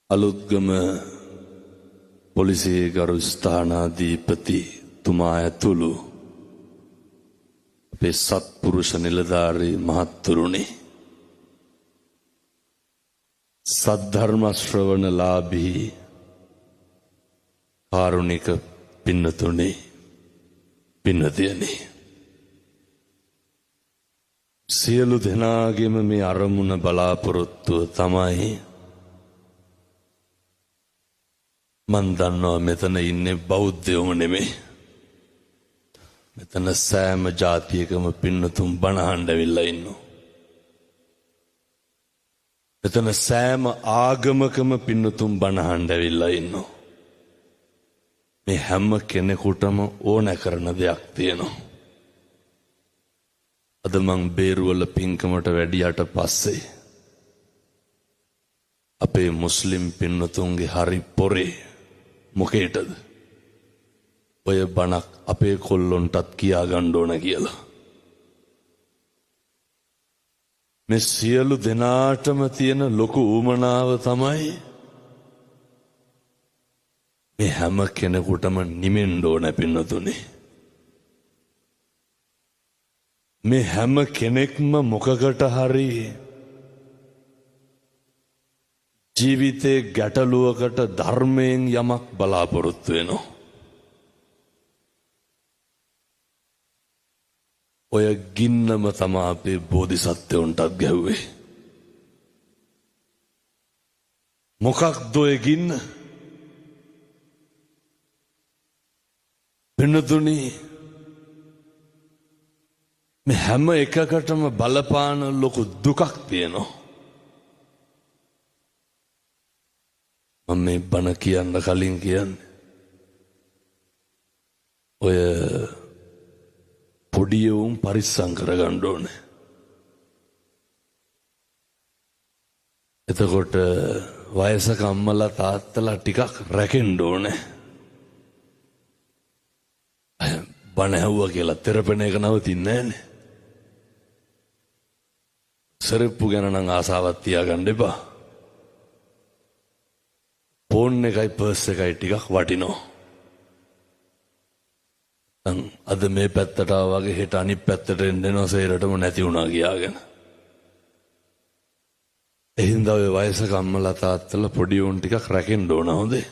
අලුත්ගම පොලිසියේ ගරු ස්ථානාධිපති තුමා ඇතුළු අපේ සත්පුරුෂ නිලධාරී මහත්තුරුනි, සද්ධර්ම ශ්‍රවණලාභී කාරුණික පින්නතුනි, පින්නතියනි, සියලු දෙනාගේම මේ අරමුණ බලාපොරොත්තුව තමයි මන් දන්නවා මෙතන ඉන්නේ බෞද්ධයෝම නෙමෙයි. මෙතන සෑම ජාතියකම පින්නතුන් බණ අහන්න ඇවිල්ලා ඉන්නවා. මෙතන සෑම ආගමකම පින්නතුන් බණ අහන්න ඇවිල්ලා ඉන්නවා. මේ හැම කෙනෙකුටම ඕන කරන දෙයක් තියෙනවා. අද මං බේරුවල පින්කමට වැඩියට පස්සේ අපේ මුස්ලිම් පින්නතුන්ගේ හරි පොරේ මොකේටද ඔය බණක් අපේ කොල්ලොන්ටත් කියා ගන්න ඕන කියලා. මේ සියලු දෙනාටම තියෙන ලොකු ඌමනාව තමයි මේ හැම කෙනෙකුටම නිමෙන්න ඕන පින්නතුනේ. මේ හැම කෙනෙක්ම මොකකට හරි ජීවිතේ ගැටලුවකට ධර්මයෙන් යමක් බලාපොරොත්තු වෙනවා. ඔය ගින්නම තමා අපේ බෝධිසත්වයන්ටත් ගැහුවේ. මොකක්ද ඔය ගින්න? පින්නතුනි, මේ හැම එකකටම බලපාන ලොකු දුකක් තියෙනවා. මම මේ බණ කියන්න කලින් කියන්නේ ඔය පොඩි උන් පරිස්සම් කරගන්න ඕනේ. එතකොට වයසක අම්මලා තාත්තලා ටිකක් රැකෙන්න ඕනේ. බණ ඇහුවා කියලා තෙරපෙන එක නවතින්නේ නැහනේ. සරප්පු ගැන නම් ආසාවක් තියාගන්න එපා. ෆෝන් එකයි පර්ස් එකයි ටිකක් වටිනවා. අද මේ පැත්තට ආවා වගේ හෙට අනිත් පැත්තට එන්නෙනවා සේරටම නැති වුණා කියාගෙන. එහෙනම් ඔය වයසක අම්මලා තාත්තලා පොඩි උන් ටිකක් රැකෙන්න ඕන හොඳේ.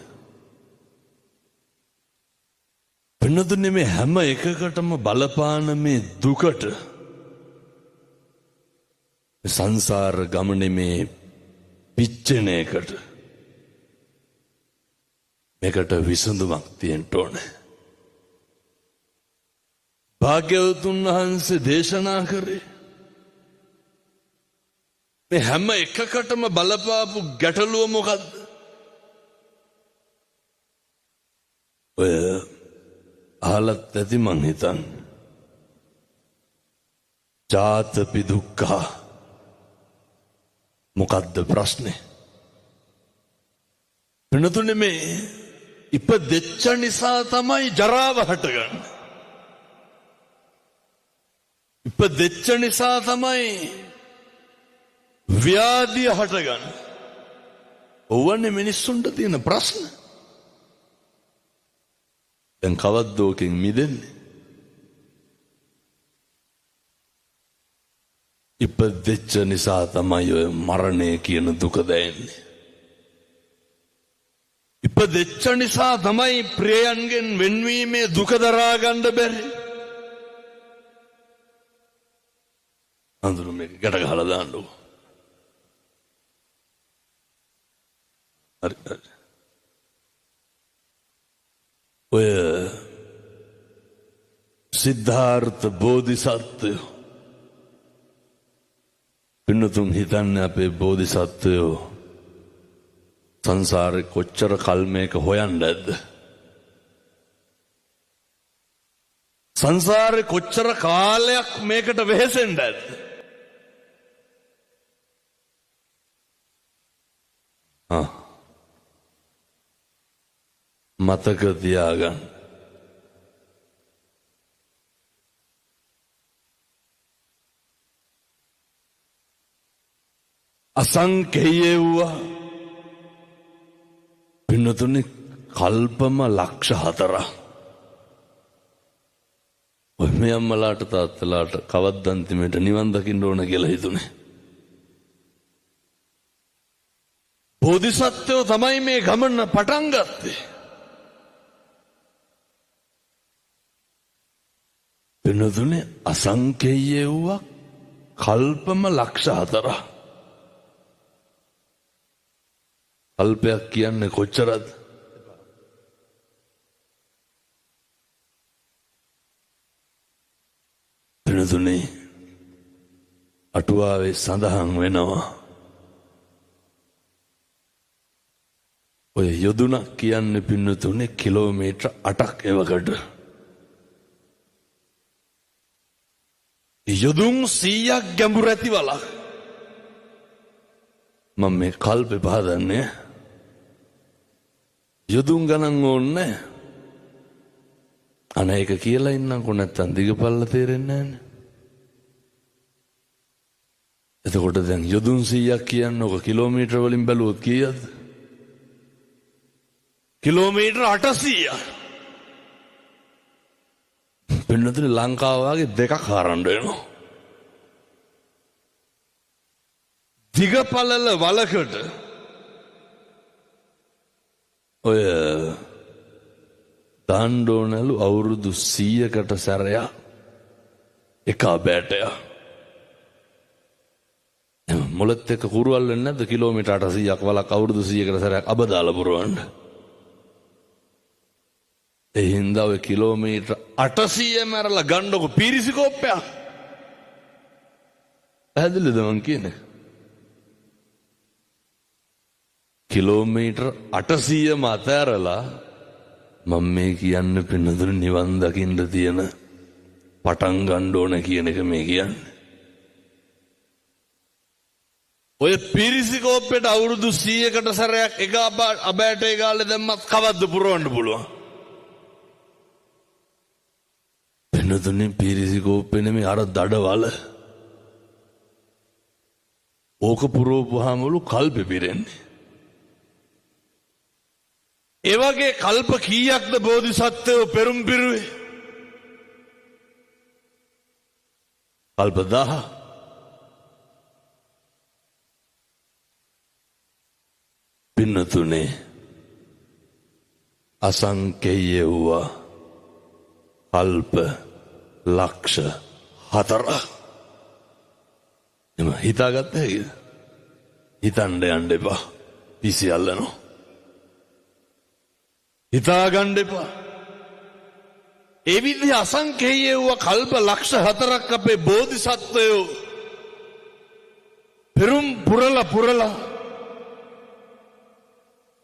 වෙනදුනේ මේ හැම එකකටම බලපාන මේ දුකට, සංසාර ගමනේ මේ පිච්චෙන එකට මේකට විසඳුමක් තියෙන්න ඕනේ. භාග්‍යවතුන් වහන්සේ දේශනා කරේ මේ හැම එකකටම බලපාපු ගැටලුව මොකද්ද? ඔය අහලත් ඇති මං හිතන්නේ ජාතපි දුක්ඛ. මොකද්ද ප්‍රශ්නේ? වෙනතුනේ මේ ඉපදෙච්ච නිසා තමයි ජරාව හටගන්නේ. ඉපදෙච්ච නිසා තමයි ව්‍යාධිය හටගන්නේ. ඕවන්නේ මිනිස්සුන්ට තියෙන ප්‍රශ්න. දැන් කවද්ද ඕකෙන් මිදෙන්නේ? ඉපදෙච්ච නිසා තමයි ඔය මරණය කියන දුක දැනෙන්නේ. ඉපදෙච්ච නිසා තමයි ප්‍රියයන්ගෙන් වෙන්වීමේ දුක දරා ගන්න බැරි. අඳුරු මේක ගැට ගහලා දාන්නකො. හරි. ඔය සිද්ධාර්ථ බෝධිසත්වයෝ පින්නතුන් හිතන්නේ අපේ බෝධිසත්වයෝ සංසාරේ කොච්චර කල් මේක හොයන්න ඇද්ද? සංසාරේ කොච්චර කාලයක් මේකට වෙහෙසෙන්න ඇද්ද? මතක තියාගන්න. අසංකේය වූ පින්නතුනි කල්පම ලක්ෂ 4. ඔය මේ අම්මලාට තාත්තලාට කවද්ද අන්තිමට නිවන් දකින්න ඕන කියලා හිතුනේ. බෝධිසත්වෝ තමයි මේ ගමන පටන් ගත්තේ. පින්නතුනේ අසංකේය වූ කල්පම ලක්ෂ 4. කල්පයක් කියන්නේ කොච්චරද? පින්නතුනේ අටුවාවේ සඳහන් වෙනවා ඔය යොදුනක් කියන්නේ පින්නතුනේ කිලෝමීටර් 8ක් එවකට. යොදුන් 100ක් ගැඹුර ඇති වලක්. මම මේ කල්පේ පහදන්නේ යොදුන් ගණන් ඕනේ. අනේක කියලා ඉන්නකො නැත්තම් දිගපල්ල තේරෙන්නේ නැහැ. එතකොට දැන් යොදුන් 100ක් කියන්නේ ඔක කිලෝමීටර වලින් බැලුවොත් කීයද? කිලෝමීටර 800ක්. පින්නතුනි ලංකාව වගේ දෙකක් හරන්න වෙනවා. දිගපළල වලකට ඔය දාණ්ඩෝනලු අවුරුදු 100කට සැරයක් එක බෑටය. මොළත් එක්ක කුරුවල් වෙන්නේ නැද්ද කිලෝමීටර 800ක් වලක් අවුරුදු 100කට සැරයක් අබ දාලා පුරවන්න. ඒ හින්දා ඔය කිලෝමීටර 800 මරලා ගන්නකො පීරිසිකෝප්පයක්. පැහැදිලිද මං කියන්නේ? කිලෝමීටර 800 මතහැරලා මම මේ කියන්න පින්නතුනි නිවන් දකින්න තියෙන පටන් ගන්න ඕන කියන එක මේ කියන්නේ. ඔය පීරිසිකෝප්පෙට අවුරුදු 100කට සැරයක් එක අබෑටේ ගාලේ දැම්මත් කවද්ද පුරවන්න පුළුවන්? පින්නතුනි පීරිසිකෝප්පේ නෙමෙයි අර දඩවල. ඕක පුරවපුවාමලු කල්පෙ පිරෙන්නේ. ඒ වගේ කල්ප කීයක්ද බෝධිසත්වයෝ පෙරම් පිරුවේ? කල්ප 1000. පින්නතුනේ අසංකේය වූ කල්ප ලක්ෂ 4. එම හිතාගත්ත හැකිද? හිතන්න යන්න එපා. පිසි අල්ලනවා. හිතාගන්න එපා. ඒ විදිහ අසංකේය වූ කල්ප ලක්ෂ 4ක් අපේ බෝධිසත්වයෝ පෙරම් පුරලා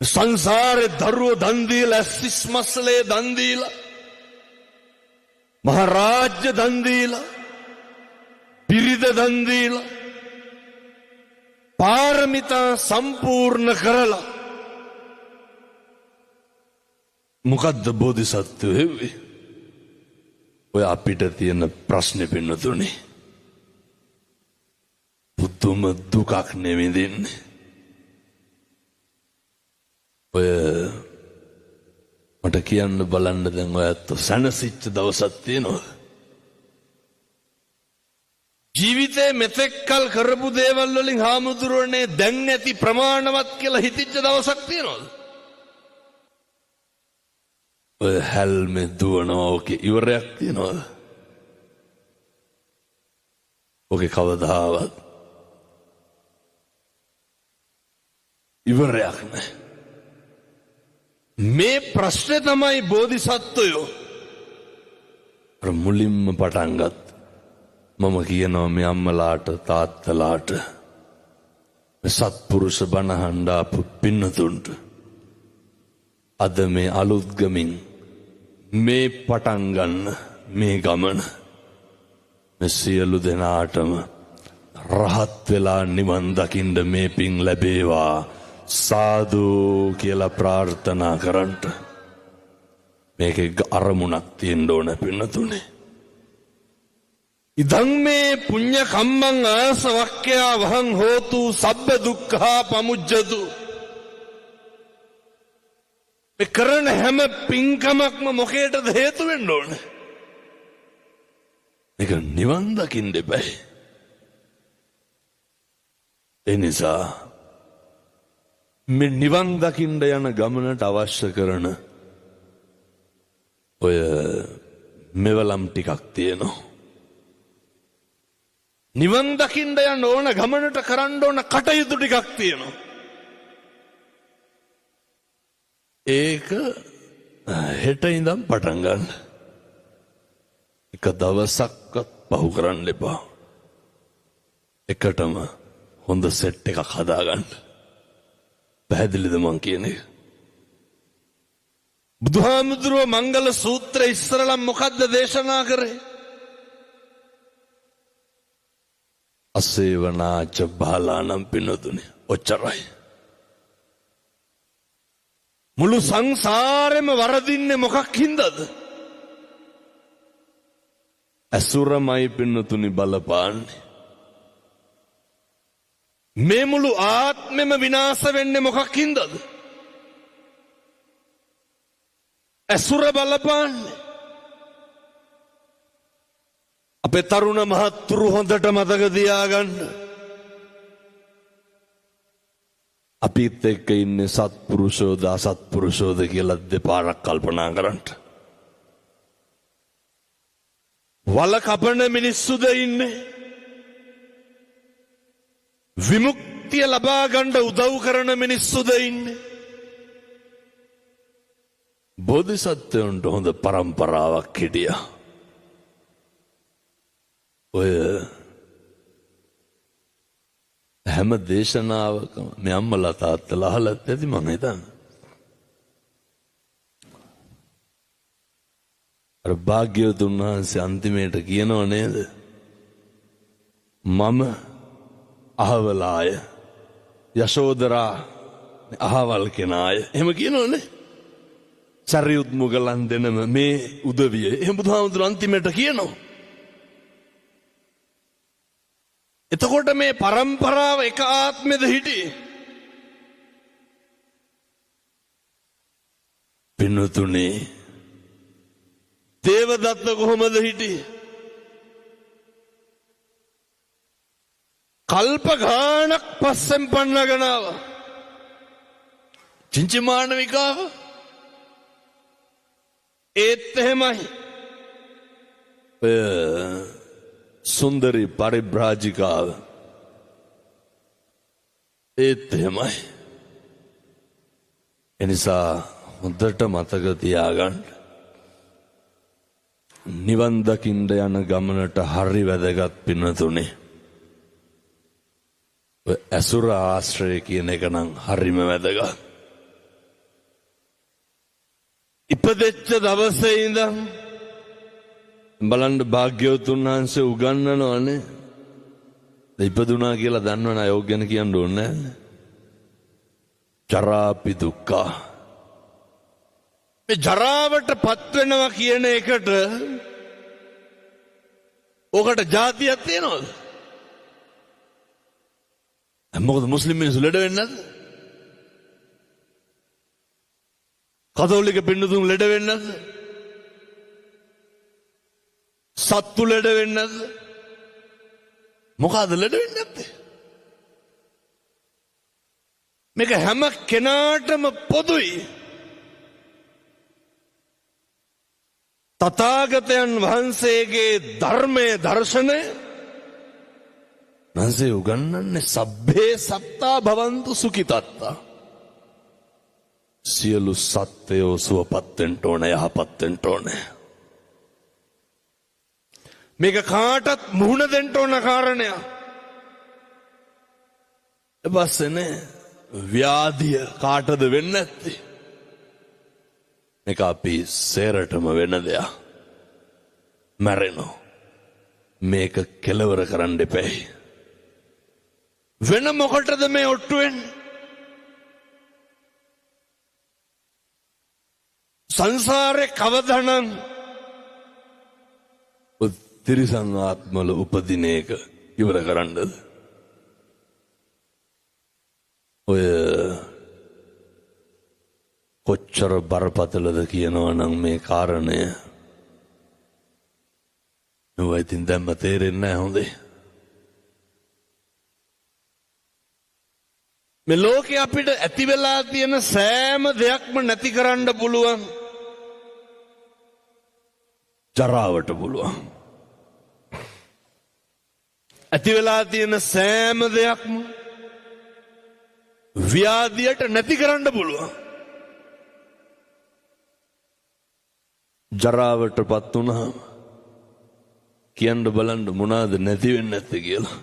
සංසාරේ දරුවෝ දන් දීලා ඇස්සිස් මස්ලේ දන් දීලා මහරාජ්‍ය දන් දීලා පිරිද දන් දීලා පාරමිතා සම්පූර්ණ කරලා මොකද්ද බෝධිසත්වයෝ හෙව්වේ? ඔය අපිට තියෙන ප්‍රශ්නේ පින්නතුනේ පුදුම දුකක් නෙමෙදින්නේ. ඔය මට කියන්න බලන්න දැන් ඔයත් සනසිච්ච දවසක් තියෙනවා. ජීවිතේ මෙතෙක්කල් කරපු දේවල් වලින් හාමුදුරනේ දැන් නැති ප්‍රමාණවත් කියලා හිතිච්ච දවසක් තියෙනවද? ඔය හැල්මේ දුවනවා ඔකේ ඉවරයක් තියෙනවද? ඔකේ කවදාවත් ඉවරයක් නැහැ. මේ ප්‍රශ්නේ තමයි බෝධිසත්වයෝ අර මුලින්ම පටන් ගත්ත. මම කියනවා මේ අම්මලාට තාත්තලාට සත්පුරුෂ බණ ආපු පින්නතුන්ට අද මේ අලුත් ගමින් මේ පටන් ගන්න මේ ගමන මේ සියලු දෙනාටම රහත් වෙලා නිවන් දකින්න මේ පින් ලැබේවා සාදු කියලා ප්‍රාර්ථනා කරන්ට. මේකේ අරමුණක් තියෙන්න ඕන පින්නතුනේ. ඉදං මේ පුඤ්ඤ කම්මං ආසවක්ඛ්‍යා වහං හෝතු සබ්බ දුක්ඛා පමුජ්ජතු. මේ කරන හැම පින්කමක්ම මොකේටද හේතු වෙන්න ඕනේ? ඒක නිවන් දකින්න දෙපයි. ඒ නිසා මේ නිවන් දකින්න යන ගමනට අවශ්‍ය කරන ඔය මෙවලම් ටිකක් තියෙනවා. නිවන් දකින්න යන ඕන ගමනට කරන්න ඕන කටයුතු ටිකක් තියෙනවා. ඒක හෙට ඉඳන් පටන් ගන්න. එක දවසක්වත් පහු කරන්න එපා. එකටම හොඳ සෙට් එකක් හදාගන්න. පැහැදිලිද මං කියන්නේ? බුදුහාමුදුරුව මංගල සූත්‍ර ඉස්සරලම් මොකද්ද දේශනා කරේ? අසේවනාච බාලානම් පිනතුනේ ඔච්චරයි. මුළු සංසාරෙම වරදින්නේ මොකක් හින්දාද? අසුරමයි පින්නතුනි බලපාන්නේ. මේ මුළු ආත්මෙම විනාශ වෙන්නේ මොකක් හින්දාද? අසුර බලපාන්නේ. අපේ තරුණ මහත්තුරු හොඳට මතක තියාගන්න. අපිත් එක්ක ඉන්නේ සත්පුරුෂෝද අසත්පුරුෂෝද කියලා දෙපාරක් කල්පනා කරන්න. වල කපන මිනිස්සුද ඉන්නේ? විමුක්තිය ලබා ගන්න උදව් කරන මිනිස්සුද ඉන්නේ? බෝධිසත්වයන්ට හොඳ පරම්පරාවක් හිටියා. ඔය හැම දේශනාවකම මේ අම්මලා තාත්තලා අහලත් ඇති මම හිතන්නේ. අර භාග්‍යවතුන් වහන්සේ අන්තිමේට කියනව නේද? මම අහවලාය යශෝදරා අහවල් කෙනාය. එහෙම කියනවනේ. සරියුත් මුගලන් දෙනම මේ උදවිය. එහෙම බුදුහාමුදුර අන්තිමේට කියනවා. එතකොට මේ පරම්පරාව එක ආත්මෙද හිටියේ? පින්නතුනේ දේවදත්ත කොහොමද හිටියේ? කල්ප ගානක් පස්සෙන් පන්නගෙන ආවා. චින්චමානවිකාව ඒත් එහෙමයි. සුන්දරි පරිබ්‍රාජිකාව ඒත් එහෙමයි. එනිසා හොඳට මතක තියාගන්න. නිවන් දකින්න යන ගමනට හරි වැදගත් පින්නතුනේ. අසුර ආශ්‍රය කියන එක නම් හරිම වැදගත්. ඉපදෙච්ච දවසේ ඉඳන් බලන්න භාග්‍යවතුන් වහන්සේ උගන්වනවනේ. ඉපදුනා කියලා දන්නවනේ අය ඕක ගැන කියන්න ඕනේ නැහැ. ජරාපි දුක්ඛ. මේ ජරාවට පත් වෙනවා කියන එකට ඔකට જાතියක් තියෙනවද? මොකද මුස්ලිම් මිනිස්සු ලෙඩ වෙන්නේ නැද්ද? කතෝලික පින්නතුන් ලෙඩ වෙන්නේ නැද්ද? සත්තු ලෙඩ වෙන්නේ නැද්ද? මොකද ලෙඩ වෙන්නේ නැත්තේ? මේක හැම කෙනාටම පොදුයි. තථාගතයන් වහන්සේගේ ධර්මයේ දර්ශනය නැන්සේ උගන්වන්නේ සබ්බේ සත්තා භවන්තු සුඛිතත්තා. සියලු සත්වයෝ සුවපත් වෙන්න ඕනේ, යහපත් වෙන්න ඕනේ. මේක කාටත් මුහුණ දෙන්න ඕන කාරණයක්. එපස්සේනේ ව්‍යාධිය කාටද වෙන්නේ නැත්තේ? මේක අපි සේරටම වෙන දෙයක්. මැරෙනවා. මේක කෙලවර කරන්න එපා. වෙන මොකටද මේ ඔට්ටු වෙන්නේ? සංසාරේ කවදානම් තිරිසන් ආත්මවල උපදින එක ඉවර කරන්නද? ඔය කොච්චර බරපතලද කියනවා නම් මේ කාරණය නුඹ ඉතින් දැම්ම තේරෙන්නේ නැහැ හොඳේ. මේ ලෝකේ අපිට ඇති වෙලා තියෙන සෑම දෙයක්ම නැති කරන්න පුළුවන්. ජරාවට පුළුවන්. ඇති වෙලා තියෙන සෑම දෙයක්ම ව්‍යාධියට නැති කරන්න පුළුවන්. ජරාවටපත් වුණාම කියන්න බලන්න මොනවාද නැති වෙන්නේ නැත්තේ කියලා.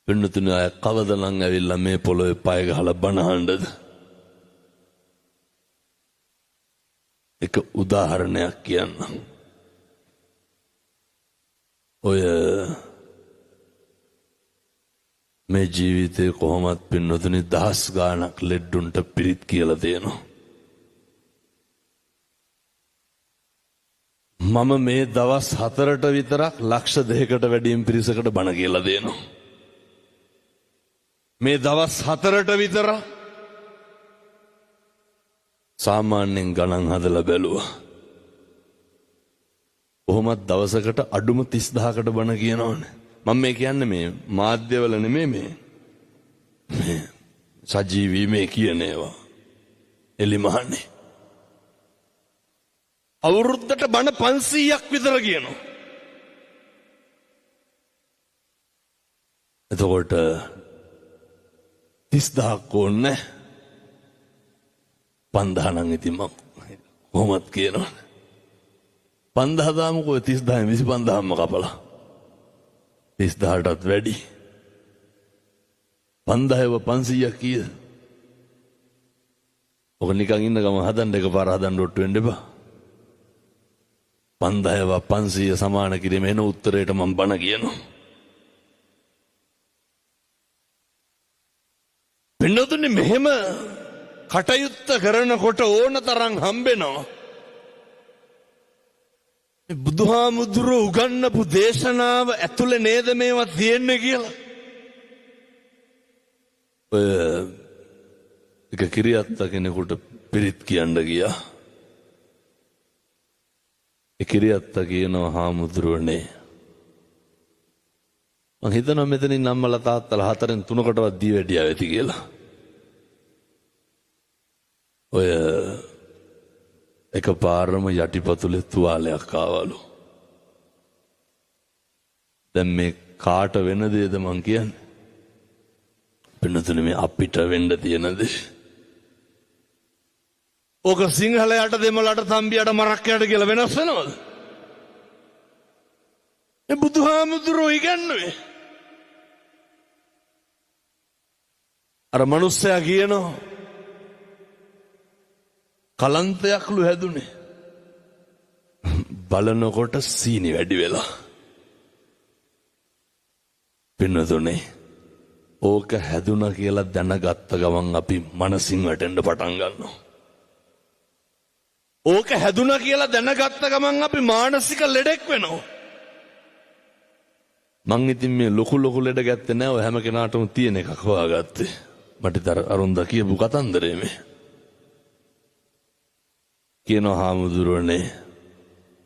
වෙනතුනේ අය කවදනම් ඇවිල්ලා මේ පොළොවේ පය ගහලා බනහන්නද? එක උදාහරණයක් කියන්න. ඔය මේ ජීවිතේ කොහොමත් පින්නතුනි දහස් ගාණක් ලෙඩුන්ට පිරිත් කියලා දෙනවා. මම මේ දවස් 4ට විතරක් ලක්ෂ 2කට වැඩියෙන් පිරිසකට බණ කියලා දෙනවා. මේ දවස් 4ට විතර සාමාන්‍යයෙන් ගණන් හදලා බැලුවා. කොහොමත් දවසකට අඩුම 30000කට බණ කියනවනේ. මම මේ කියන්නේ මේ මාධ්‍යවල නෙමෙයි මේ සජීවී මේ කියන ඒවා. එලිමහන්නේ. අවුරුද්දට බණ 500ක් විතර කියනවා. එතකොට 30000ක් ඕනේ. 5000 නම් ඉතින් මම කොහොමත් කියනවනේ. 5000 දාමුකෝ 30000 25000ක්ම කපලා. 30000ටත් වැඩි. 5000ව 500ක් කීයද? ඔක නිකන් ඉන්න ගම හදන්න එකපාර හදන්න ඔට්ටු වෙන්න එපා. 5000ව 500 සමාන කිරීම එන උත්තරයට මම බණ කියනවා. වෙනතුනේ මෙහෙම කටයුත්ත කරනකොට ඕන තරම් හම්බෙනවා. බුදුහාමුදුරුවෝ උගන්වපු දේශනාව ඇතුලේ නේද මේවා තියෙන්නේ කියලා. ඔය එක කිරියත්ත කෙනෙකුට පිරිත් කියන්න ගියා. ඒ කිරියත්ත කියනවා හාමුදුරුවනේ මං හිතනවා මෙතනින් අම්මලා තාත්තලා 4න් 3කටවත් දී වැඩියා ඇති කියලා. ඔය එකපාරම යටිපතුලේ තුවාලයක් ආවලු. දැන් මේ කාට වෙන දේද මං කියන්නේ? වෙනතුනේ මේ අපිට වෙන්න තියෙන දේ. ඕක සිංහලයට දෙමළට තම්බියට මරක්කයට කියලා වෙනස් වෙනවද? මේ බුදුහාමුදුරුවෝ ඉගන්නුවේ. අර මනුස්සයා කියනවා කලන්තයක්ලු හැදුනේ. බලනකොට සීනි වැඩි වෙලා. පින්නතුනේ ඕක හැදුනා කියලා දැනගත්ත ගමන් අපි මනසින් වැටෙන්න පටන් ගන්නවා. ඕක හැදුනා කියලා දැනගත්ත ගමන් අපි මානසික ලෙඩෙක් වෙනවා. මං ඉතින් මේ ලොකු ලෙඩ ගත්තේ නෑ. ඔය හැම කෙනාටම තියෙන එකක් හොයාගත්තේ. මට අරුන්දා කියපු කතන්දරේ මේ. කියනවා හාමුදුරුවනේ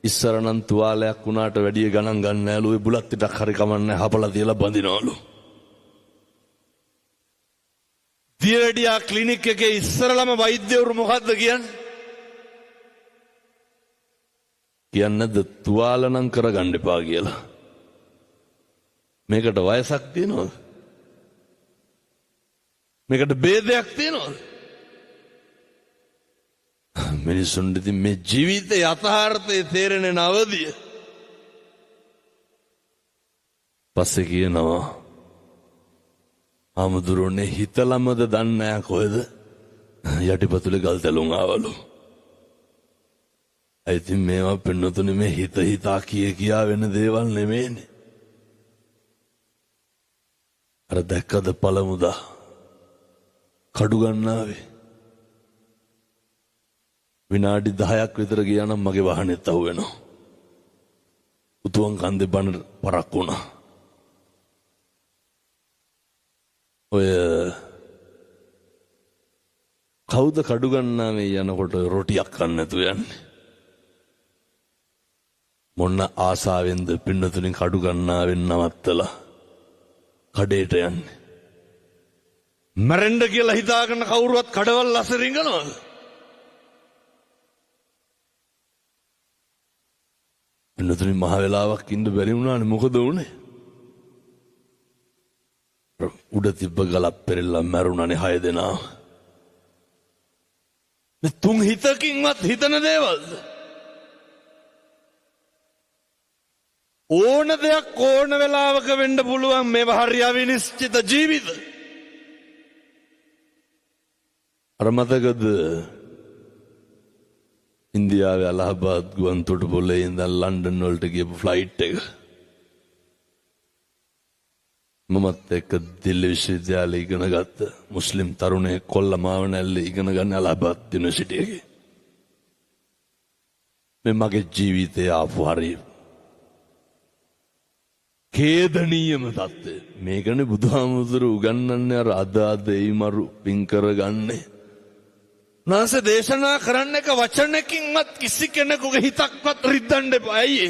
ඉස්සර නම් තුවාලයක් වුණාට වැඩිය ගණන් ගන්න නෑලු. ඒ බුලත් ටිකක් හරි කමන්නේ හපලා තියලා බඳිනවලු. දියවැඩියා ක්ලිනික් එකේ ඉස්සරලම වෛද්‍යවරු මොකද්ද කියන්නේ? කියන්නේද තුවාල නම් කරගන්න එපා කියලා. මේකට වයසක් තියෙනවද? මේකට ભેදයක් තියෙනවද? මිනිසුන්ට ඉතින් මේ ජීවිතේ යථාර්ථය තේරෙන්නේ නැවදිය. පස්සේ කියනවා ආමුදුරෝනේ හිතලමද දන්නේ නැහැ කොහෙද යටිපතුලේ ගල් තැලුම් ආවලු. ඉතින් මේවා පින්නතුනේ මේ හිතා කියා වෙන දේවල් නෙමෙයිනේ. අර දැක්කද පළමුදා කඩු ගන්නාවේ විනාඩි 10ක් විතර ගියා නම් මගේ වාහනේත් අහු වෙනවා. උතුම් කන්දේ බණ පරක් වුණා. ඔය කවුද කඩු ගන්නා මේ යනකොට රොටියක් කන්න නැතුව යන්නේ? මොන්න ආසාවෙන්ද පින්නතුලින් කඩු ගන්නාවෙන් නවත්තලා කඩේට යන්නේ? මැරෙන්න කියලා හිතාගෙන කවුරුවත් කඩවල් අස රිංගනවද? පින්නතුලින් මහ වෙලාවක් ඉන්න බැරි වුණානේ. මොකද වුනේ? උඩ තිබ්බ ගලක් පෙරෙල්ලා මැරුණානේ 6 දෙනා. මේ තුන් හිතකින්වත් හිතන දේවල්ද? ඕන දෙයක් ඕන වෙලාවක වෙන්න පුළුවන්. මේවා හරි අවිනිශ්චිත ජීවිත. අර මතකද ඉන්දියාවේ අලහබාද් ගුවන් තොටුපොළේ ඉඳන් ලන්ඩන් වලට ගියපු ෆ්ලයිට් එක? මමත් එක්ක දිල්ලි විශ්වවිද්‍යාලේ ඉගෙන ගත්ත මුස්ලිම් තරුණයෙක් කොල්ල මාවනැල්ලේ ඉගෙන ගන්න අලහබාද් යුනිවර්සිටි එකේ. මේ මගේ ජීවිතේ ආපු හරි ඛේදනීයම தත්ත්වය. මේකනේ බුදුහාමුදුරුවෝ උගන්වන්නේ අර අද එයි මරු පින් කරගන්නේ. නාසේ දේශනා කරන්න එක වචනකින්වත් කිසි කෙනෙකුගේ හිතක්වත් රිද්දන්න එපා. ඇයි?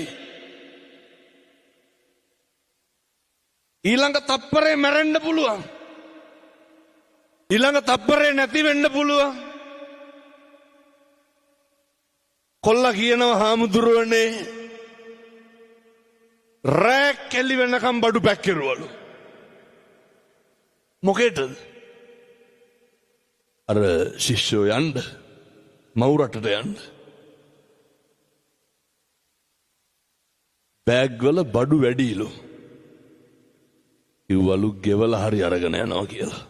ඊළඟ තප්පරේ මැරෙන්න පුළුවන්. ඊළඟ තප්පරේ නැති වෙන්න පුළුවන්. කොල්ලා කියනවා හාමුදුරුවනේ රෑ කෙලි වෙනකම් බඩු පැක් කෙරුවලු. මොකේද? අර ශිෂ්‍යෝ යන්න මව් රටට යන්න. බෑග් වල බඩු වැඩිලු. ඉවලු ගෙවල හරි අරගෙන යනවා කියලා.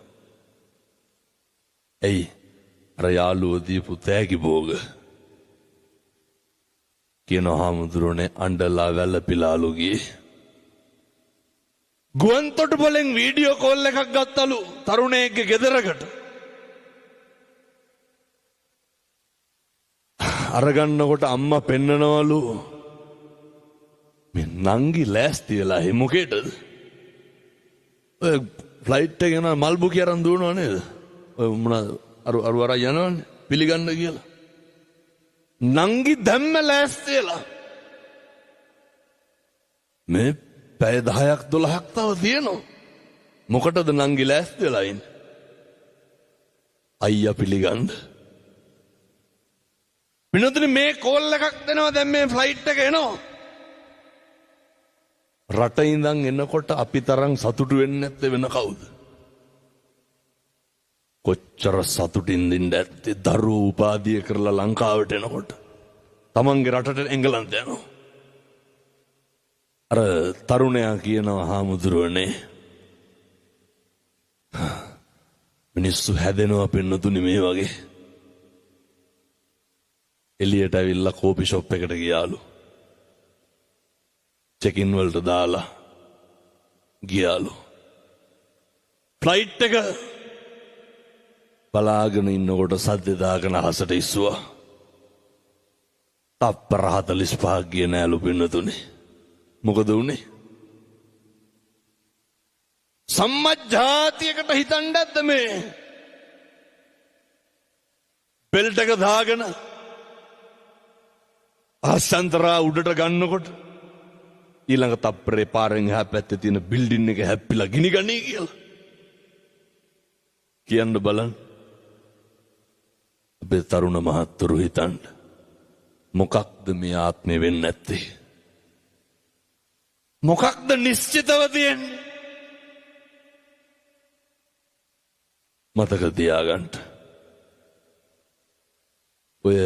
ඇයි? අර යාළුවෝ දීපු තෑගි භෝග. කියනවා හාමුදුරුවනේ අඬලා වැළපිලාලු ගියේ. ගුවන් තොටුපළෙන් වීඩියෝ කෝල් එකක් ගත්තලු තරුණයෙක්ගේ ගෙදරකට. අරගන්නකොට අම්මා පෙන්නනවලු මේ නංගි ලෑස්ති වෙලා හේ මොකේද? ඔය ෆ්ලයිට් එක යන මල් බුකිය අරන් දුවනවා නේද? ඔය මොනවාද අර යනවනේ පිළිගන්න කියලා. නංගි දැම්ම ලෑස්ති වෙලා. මේ පැය 10ක් 12ක් තව තියෙනවා. මොකටද නංගි ලෑස්ති වෙලා ඉන්නේ? අයියා පිළිගන්න. පින්නතුනි මේ කෝල් එකක් දෙනවා දැන් මේ ෆ්ලයිට් එක එනවා. රට ඉඳන් එනකොට අපි තරම් සතුටු වෙන්නේ නැත්තේ වෙන කවුද? කොච්චර සතුටින්ද ඉඳන්නේ දරුවෝ උපාධිය කරලා ලංකාවට එනකොට. තමන්ගේ රටට එංගලන්ත යනවා. අර තරුණයා කියනවා හාමුදුරුවනේ මිනිස්සු හැදෙනවා පින්නතුනි මේ වගේ. එළියට ඇවිල්ලා කෝපි ෂොප් එකට ගියාලු. චෙකින් වලට දාලා ගියාලු. ෆ්ලයිට් එක බලාගෙන ඉන්නකොට සද්ද දාගෙන අහසට ඉස්සුවා. තප්පර 45ක් ගියේ නෑලු පින්නතුනි. මොකද උනේ? සම්මජ්ජාතියකට හිතන්නේ නැද්ද මේ? බෙල්ට් එක දාගෙන ආසන්තරා උඩට ගන්නකොට ඊළඟ තප්පරේ පාරෙන් එහා පැත්තේ තියෙන බිල්ඩින් එක හැප්පිලා ගිනි ගන්නේ කියලා. කියන්න බලන්න. අපේ තරුණ මහත්තුරු හිතන්න මොකක්ද මේ ආත්මේ වෙන්නේ නැත්තේ? මොකක්ද නිශ්චිතව තියෙන්නේ? මතක තියාගන්න. ඔය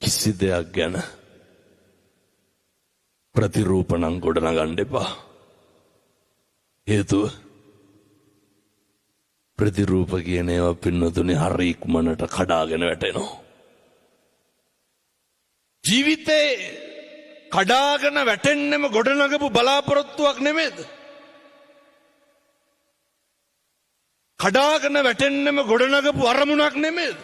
කිසි දෙයක් ගැන ප්‍රතිරූපණම් ගොඩනගන්න එපා. හේතුව ප්‍රතිරූප කියන ඒවා පින්නතුනේ හරි ඉක්මනට කඩාගෙන වැටෙනවා. ජීවිතේ කඩාගෙන වැටෙන්නෙම ගොඩනගපු බලාපොරොත්තුවක් නෙමෙයිද? කඩාගෙන වැටෙන්නෙම ගොඩනගපු අරමුණක් නෙමෙයිද?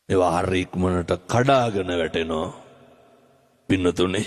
ඒවා හරි ඉක්මනට කඩාගෙන වැටෙනවා පින්නතුනේ.